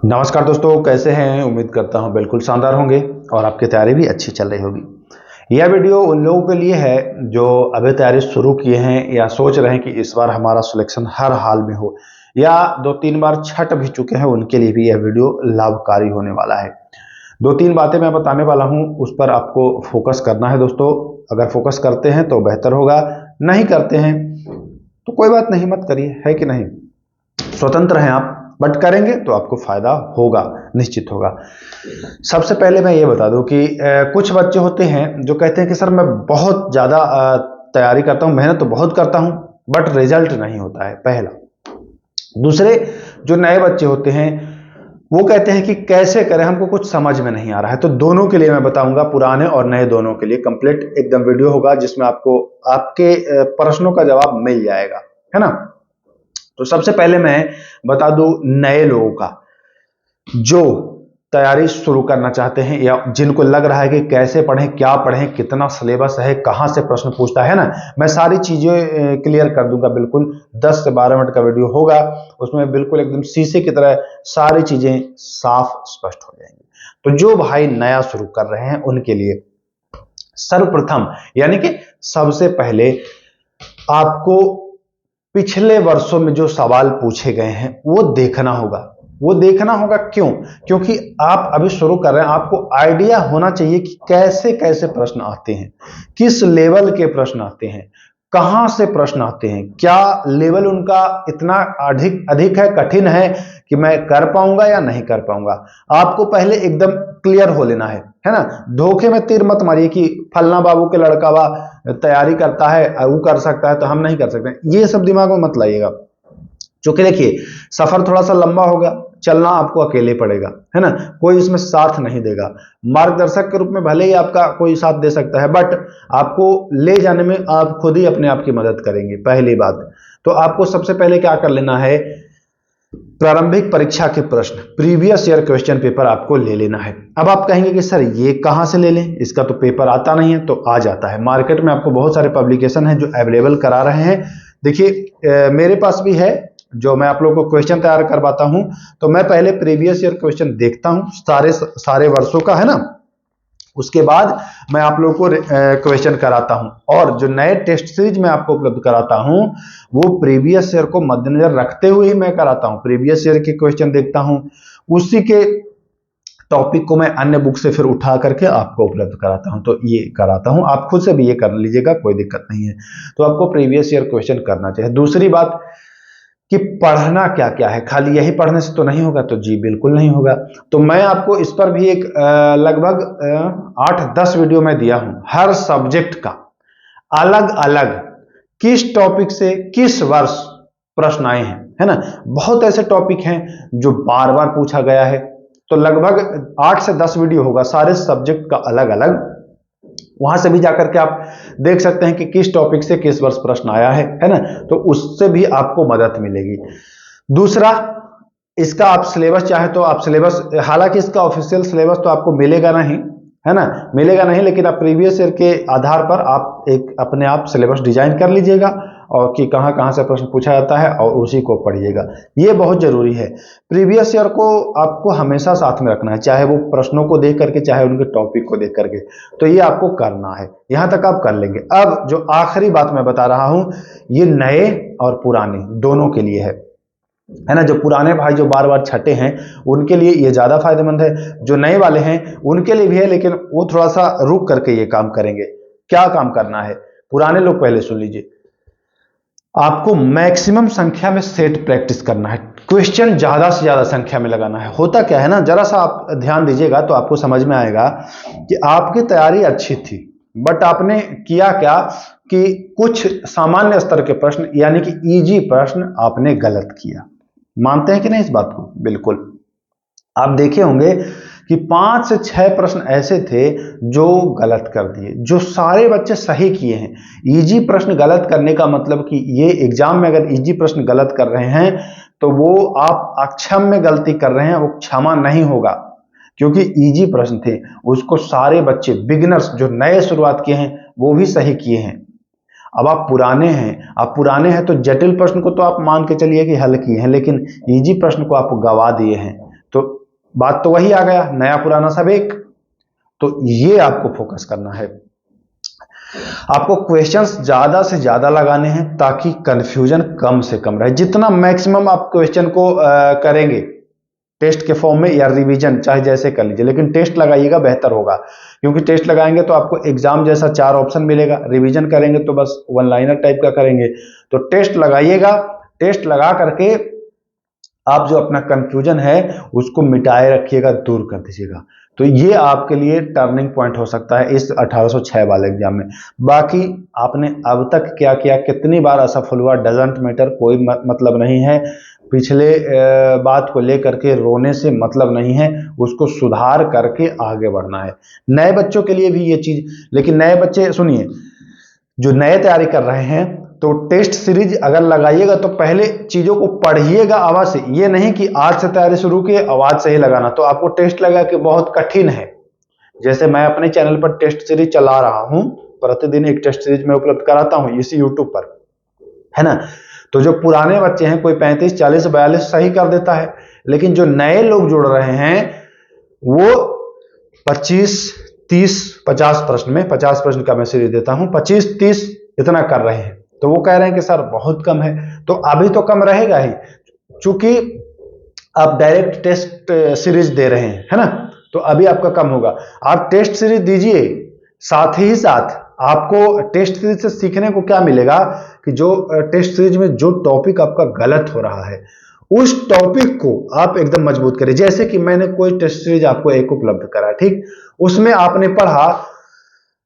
नमस्कार दोस्तों, कैसे हैं। उम्मीद करता हूं बिल्कुल शानदार होंगे और आपकी तैयारी भी अच्छी चल रही होगी। यह वीडियो उन लोगों के लिए है जो अभी तैयारी शुरू किए हैं या सोच रहे हैं कि इस बार हमारा सिलेक्शन हर हाल में हो, या 2-3 बार छट भी चुके हैं, उनके लिए भी यह वीडियो लाभकारी होने वाला है। 2-3 बातें मैं बताने वाला हूं, उस पर आपको फोकस करना है दोस्तों। अगर फोकस करते हैं तो बेहतर होगा, नहीं करते हैं तो कोई बात नहीं, मत करिए, है कि नहीं। स्वतंत्र हैं आप, बट करेंगे तो आपको फायदा होगा, निश्चित होगा। सबसे पहले मैं ये बता दूं कि कुछ बच्चे होते हैं जो कहते हैं कि सर मैं बहुत ज़्यादा तैयारी करता हूं, मेहनत तो बहुत करता हूं, बट रिजल्ट नहीं होता है, पहला। दूसरे जो नए बच्चे होते हैं वो कहते हैं कि कैसे करें, हमको कुछ समझ में नहीं आ रहा है। तो दोनों के लिए मैं बताऊंगा, पुराने और नए दोनों के लिए कंप्लीट एकदम वीडियो होगा, जिसमें आपको आपके प्रश्नों का जवाब मिल जाएगा, है ना। तो सबसे पहले मैं बता दूं नए लोगों का, जो तैयारी शुरू करना चाहते हैं या जिनको लग रहा है कि कैसे पढ़ें, क्या पढ़ें, कितना सिलेबस है, कहां से प्रश्न पूछता है ना। मैं सारी चीजें क्लियर कर दूंगा बिल्कुल। 10 से 12 मिनट का वीडियो होगा, उसमें बिल्कुल एकदम शीशे की तरह सारी चीजें साफ स्पष्ट हो जाएंगी। तो जो भाई नया शुरू कर रहे हैं उनके लिए सर्वप्रथम, यानी कि सबसे पहले आपको पिछले वर्षों में जो सवाल पूछे गए हैं वो देखना होगा। वो देखना होगा क्यों? क्योंकि आप अभी शुरू कर रहे हैं, आपको आइडिया होना चाहिए कि कैसे कैसे प्रश्न आते हैं, किस लेवल के प्रश्न आते हैं, कहां से प्रश्न आते हैं, क्या लेवल उनका इतना अधिक अधिक है, कठिन है कि मैं कर पाऊंगा या नहीं कर पाऊंगा। आपको पहले एकदम क्लियर हो लेना है ना। धोखे में तीर मत मारिए कि फलना बाबू के लड़का वा तैयारी करता है, वो कर सकता है तो हम नहीं कर सकते, ये सब दिमाग में मत लाइएगा। क्योंकि देखिए, सफर थोड़ा सा लंबा होगा, चलना आपको अकेले पड़ेगा, है ना। कोई इसमें साथ नहीं देगा। मार्गदर्शक के रूप में भले ही आपका कोई साथ दे सकता है, बट आपको ले जाने में आप खुद ही अपने आप की मदद करेंगे, पहली बात। तो आपको सबसे पहले क्या कर लेना है, प्रारंभिक परीक्षा के प्रश्न, प्रीवियस ईयर क्वेश्चन पेपर आपको ले लेना है। अब आप कहेंगे कि सर ये कहां से ले लें, इसका तो पेपर आता नहीं है। तो आ जाता है, मार्केट में आपको बहुत सारे पब्लिकेशन हैं जो अवेलेबल करा रहे हैं। देखिए मेरे पास भी है, जो मैं आप लोगों को क्वेश्चन तैयार करवाता हूं। तो मैं पहले प्रीवियस ईयर क्वेश्चन देखता हूं, सारे वर्षों का, है ना। उसके बाद मैं आप लोगों को क्वेश्चन कराता हूं, और जो नए टेस्ट सीरीज मैं आपको उपलब्ध कराता हूं वो प्रीवियस ईयर को मद्देनजर रखते हुए ही मैं कराता हूं। प्रीवियस ईयर के क्वेश्चन देखता हूं, उसी के टॉपिक को मैं अन्य बुक से फिर उठा करके आपको उपलब्ध कराता हूं। तो ये कराता हूं, आप खुद से भी ये कर लीजिएगा, कोई दिक्कत नहीं है। तो आपको प्रीवियस ईयर क्वेश्चन करना चाहिए। दूसरी बात कि पढ़ना क्या क्या है, खाली यही पढ़ने से तो नहीं होगा। तो जी बिल्कुल नहीं होगा। तो मैं आपको इस पर भी एक लगभग 8-10 वीडियो में दिया हूं, हर सब्जेक्ट का अलग अलग किस टॉपिक से किस वर्ष प्रश्न आए हैं, है ना। बहुत ऐसे टॉपिक हैं जो बार बार पूछा गया है। तो लगभग 8 से 10 वीडियो होगा, सारे सब्जेक्ट का अलग अलग। वहां से भी जाकर के आप देख सकते हैं कि किस टॉपिक से किस वर्ष प्रश्न आया है ना। तो उससे भी आपको मदद मिलेगी। दूसरा, इसका आप सिलेबस चाहे तो आप सिलेबस, हालांकि इसका ऑफिशियल सिलेबस तो आपको मिलेगा नहीं, है ना, मिलेगा नहीं, लेकिन आप प्रीवियस ईयर के आधार पर आप एक अपने आप सिलेबस डिजाइन कर लीजिएगा, और कि कहां कहां से प्रश्न पूछा जाता है, और उसी को पढ़िएगा। ये बहुत जरूरी है। प्रीवियस ईयर को आपको हमेशा साथ में रखना है, चाहे वो प्रश्नों को देख करके, चाहे उनके टॉपिक को देख करके। तो ये आपको करना है, यहां तक आप कर लेंगे। अब जो आखिरी बात मैं बता रहा हूं, ये नए और पुराने दोनों के लिए है ना। जो पुराने भाई जो बार बार छटे हैं उनके लिए ये ज्यादा फायदेमंद है। जो नए वाले हैं उनके लिए भी है, लेकिन वो थोड़ा सा रुक करके ये काम करेंगे। क्या काम करना है, पुराने लोग पहले सुन लीजिए। आपको मैक्सिमम संख्या में सेट प्रैक्टिस करना है, क्वेश्चन ज्यादा से ज्यादा संख्या में लगाना है। होता क्या है ना, जरा सा आप ध्यान दीजिएगा तो आपको समझ में आएगा कि आपकी तैयारी अच्छी थी, बट आपने किया क्या कि कुछ सामान्य स्तर के प्रश्न, यानी कि इजी प्रश्न आपने गलत किया। मानते हैं कि नहीं इस बात को? बिल्कुल। आप देखे होंगे कि 5 से 6 प्रश्न ऐसे थे जो गलत कर दिए, जो सारे बच्चे सही किए हैं। इजी प्रश्न गलत करने का मतलब कि ये एग्जाम में अगर इजी प्रश्न गलत कर रहे हैं तो वो आप अक्षम में गलती कर रहे हैं, वो क्षमा नहीं होगा, क्योंकि इजी प्रश्न थे। उसको सारे बच्चे, बिगिनर्स जो नए शुरुआत किए हैं, वो भी सही किए हैं। अब आप पुराने हैं तो जटिल प्रश्न को तो आप मान के चलिए कि हल किए हैं, लेकिन इजी प्रश्न को आप गवा दिए हैं। तो बात तो वही आ गया, नया पुराना सब एक। तो ये आपको फोकस करना है, आपको क्वेश्चंस ज्यादा से ज्यादा लगाने हैं ताकि कंफ्यूजन कम से कम रहे। जितना मैक्सिमम आप क्वेश्चन को करेंगे टेस्ट के फॉर्म में या रिवीजन चाहे जैसे कर लीजिए, लेकिन टेस्ट लगाइएगा बेहतर होगा, क्योंकि टेस्ट लगाएंगे तो आपको एग्जाम जैसा 4 ऑप्शन मिलेगा। रिवीजन करेंगे तो बस वन लाइनर टाइप का करेंगे। तो टेस्ट लगाइएगा, टेस्ट लगा करके आप जो अपना कंफ्यूजन है उसको मिटाए रखिएगा, दूर कर दीजिएगा। तो ये आपके लिए टर्निंग पॉइंट हो सकता है इस 1806 वाले एग्जाम में। बाकी आपने अब तक क्या किया, कितनी बार असफल हुआ, डजंट मैटर, कोई मतलब नहीं है। पिछले बात को लेकर के रोने से मतलब नहीं है, उसको सुधार करके आगे बढ़ना है। नए बच्चों के लिए भी ये चीज, लेकिन नए बच्चे सुनिए, जो नए तैयारी कर रहे हैं तो टेस्ट सीरीज अगर लगाइएगा तो पहले चीजों को पढ़िएगा आवाज से। ये नहीं कि आज से तैयारी शुरू की आवाज से ही लगाना, तो आपको टेस्ट लगा कि बहुत कठिन है। जैसे मैं अपने चैनल पर टेस्ट सीरीज चला रहा हूं, प्रतिदिन एक टेस्ट सीरीज में उपलब्ध कराता हूं इसी यूट्यूब पर, है ना। तो जो पुराने बच्चे हैं कोई 35, 40, 42 सही कर देता है, लेकिन जो नए लोग जुड़ रहे हैं वो 25, 30, 50 प्रश्न में, 50 प्रश्न का मैं सीरीज देता हूं, 25, 30 इतना कर रहे हैं। तो वो कह रहे हैं कि सर बहुत कम है, तो अभी तो कम रहेगा ही, चूंकि आप डायरेक्ट टेस्ट सीरीज दे रहे हैं, है ना, तो अभी आपका कम होगा। आप टेस्ट सीरीज दीजिए, साथ ही साथ आपको टेस्ट सीरीज से सीखने को क्या मिलेगा कि जो टेस्ट सीरीज में जो टॉपिक आपका गलत हो रहा है उस टॉपिक को आप एकदम मजबूत करें। जैसे कि मैंने कोई टेस्ट सीरीज आपको एक उपलब्ध करा, ठीक, उसमें आपने पढ़ा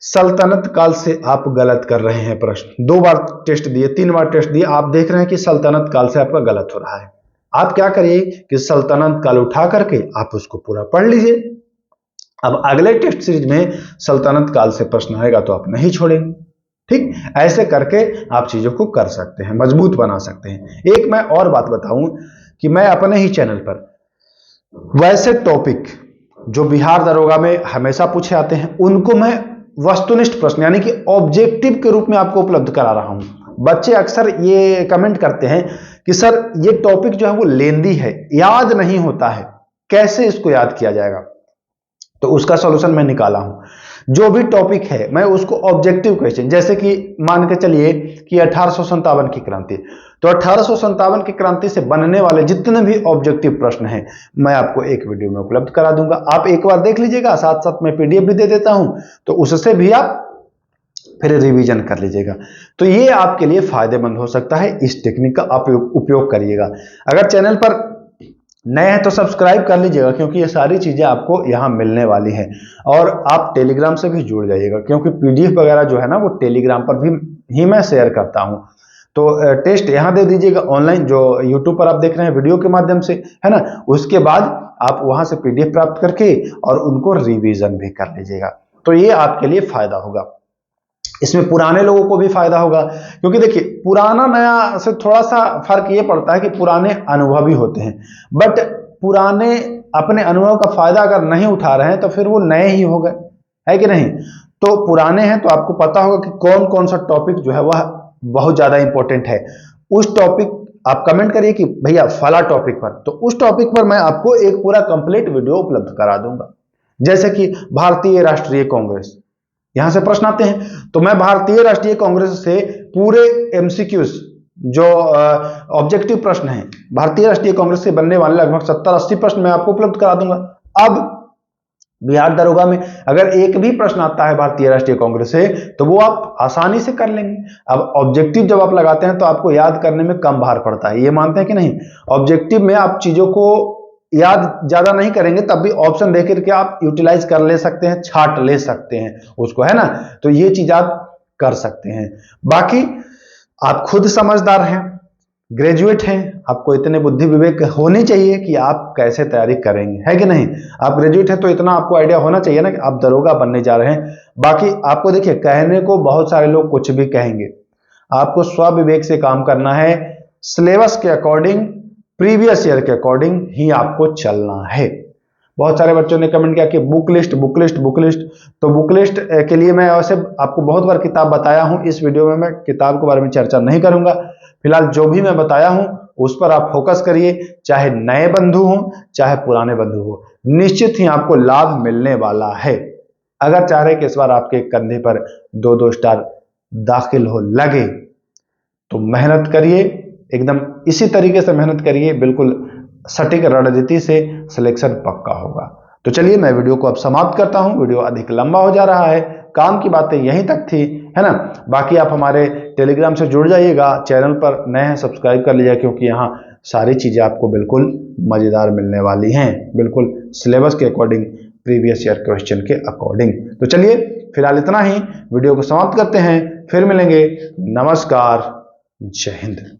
सल्तनत काल से आप गलत कर रहे हैं प्रश्न, 2 बार टेस्ट दिए, 3 बार टेस्ट दिए, आप देख रहे हैं कि सल्तनत काल से आपका गलत हो रहा है। आप क्या करिए कि सल्तनत काल उठा करके आप उसको पूरा पढ़ लीजिए। अब अगले टेस्ट सीरीज में सल्तनत काल से प्रश्न आएगा तो आप नहीं छोड़ेंगे, ठीक। ऐसे करके आप चीजों को कर सकते हैं, मजबूत बना सकते हैं। एक मैं और बात बताऊं कि मैं अपने ही चैनल पर वैसे टॉपिक जो बिहार दरोगा में हमेशा पूछे आते हैं उनको मैं वस्तुनिष्ठ प्रश्न यानी कि ऑब्जेक्टिव के रूप में आपको उपलब्ध करा रहा हूं। बच्चे अक्सर ये कमेंट करते हैं कि सर ये टॉपिक जो है वो लेंदी है, याद नहीं होता है, कैसे इसको याद किया जाएगा। तो उसका सॉल्यूशन मैं निकाला हूं। जो भी टॉपिक है मैं उसको ऑब्जेक्टिव क्वेश्चन, जैसे कि मान के चलिए कि 1857 की क्रांति, तो 1857 की क्रांति से बनने वाले जितने भी ऑब्जेक्टिव प्रश्न हैं मैं आपको एक वीडियो में उपलब्ध करा दूंगा। आप एक बार देख लीजिएगा, साथ साथ मैं पीडीएफ भी दे देता हूं, तो उससे भी आप फिर रिवीजन कर लीजिएगा। तो ये आपके लिए फायदेमंद हो सकता है, इस टेक्निक का आप उपयोग करिएगा। अगर चैनल पर नए हैं तो सब्सक्राइब कर लीजिएगा, क्योंकि ये सारी चीजें आपको यहां मिलने वाली हैं। और आप टेलीग्राम से भी जुड़ जाइएगा, क्योंकि पीडीएफ वगैरह जो है ना वो टेलीग्राम पर भी ही मैं शेयर करता हूं। तो टेस्ट यहां दे दीजिएगा ऑनलाइन, जो यूट्यूब पर आप देख रहे हैं वीडियो के माध्यम से, है ना, उसके बाद आप वहां से पीडीएफ प्राप्त करके और उनको रिवीजन भी कर लीजिएगा। तो ये आपके लिए फायदा होगा। इसमें पुराने लोगों को भी फायदा होगा, क्योंकि देखिए पुराना नया से थोड़ा सा फर्क ये पड़ता है कि पुराने अनुभवी होते हैं, बट पुराने अपने अनुभव का फायदा अगर नहीं उठा रहे हैं तो फिर वो नए ही हो गए, है कि नहीं। तो पुराने हैं तो आपको पता होगा कि कौन कौन सा टॉपिक जो है वह बहुत ज्यादा इंपॉर्टेंट है। उस टॉपिक आप कमेंट करिए कि भैया फला टॉपिक पर, तो उस टॉपिक पर मैं आपको एक पूरा कंप्लीट वीडियो उपलब्ध करा दूंगा। जैसे कि भारतीय राष्ट्रीय कांग्रेस, यहां से प्रश्न आते हैं, तो मैं भारतीय राष्ट्रीय कांग्रेस से पूरे एमसीक्यूज जो ऑब्जेक्टिव प्रश्न हैं भारतीय राष्ट्रीय कांग्रेस से बनने वाले लगभग 70-80 प्रश्न मैं आपको उपलब्ध करा दूंगा। अब बिहार दरोगा में अगर एक भी प्रश्न आता है भारतीय राष्ट्रीय कांग्रेस से तो वो आप आसानी से कर लेंगे। अब ऑब्जेक्टिव जब आप लगाते हैं तो आपको याद करने में कम भार पड़ता है, ये मानते हैं कि नहीं। ऑब्जेक्टिव में आप चीजों को याद ज्यादा नहीं करेंगे तब भी ऑप्शन देख करके आप यूटिलाइज कर ले सकते हैं, छाट ले सकते हैं उसको, है ना। तो ये चीज आप कर सकते हैं। बाकी आप खुद समझदार हैं, ग्रेजुएट हैं, आपको इतने बुद्धि विवेक होनी चाहिए कि आप कैसे तैयारी करेंगे, है कि नहीं। आप ग्रेजुएट हैं तो इतना आपको आइडिया होना चाहिए ना कि आप दरोगा बनने जा रहे हैं। बाकी आपको देखिए कहने को बहुत सारे लोग कुछ भी कहेंगे, आपको स्वविवेक से काम करना है, सिलेबस के अकॉर्डिंग, प्रीवियस ईयर के अकॉर्डिंग ही आपको चलना है। बहुत सारे बच्चों ने कमेंट किया कि book list book list book list, तो बुक लिस्ट के लिए मैं वैसे आपको बहुत बार किताब बताया हूं, इस वीडियो में मैं किताब के बारे में चर्चा नहीं करूंगा। फिलहाल जो भी मैं बताया हूं उस पर आप फोकस करिए, चाहे नए बंधु हों चाहे पुराने बंधु हो, निश्चित ही आपको लाभ मिलने वाला है। अगर चाह रहे कि इस बार आपके कंधे पर 2-2 स्टार दाखिल हो लगे तो मेहनत करिए, एकदम इसी तरीके से मेहनत करिए, बिल्कुल सटीक रणनीति से सिलेक्शन पक्का होगा। तो चलिए मैं वीडियो को अब समाप्त करता हूं, वीडियो अधिक लंबा हो जा रहा है, काम की बातें यहीं तक थी, है ना। बाकी आप हमारे टेलीग्राम से जुड़ जाइएगा, चैनल पर नए हैं सब्सक्राइब कर लीजिए, क्योंकि यहाँ सारी चीजें आपको बिल्कुल मजेदार मिलने वाली हैं, बिल्कुल सिलेबस के अकॉर्डिंग, प्रीवियस ईयर क्वेश्चन के अकॉर्डिंग। तो चलिए फिलहाल इतना ही, वीडियो को समाप्त करते हैं, फिर मिलेंगे। नमस्कार, जय हिंद।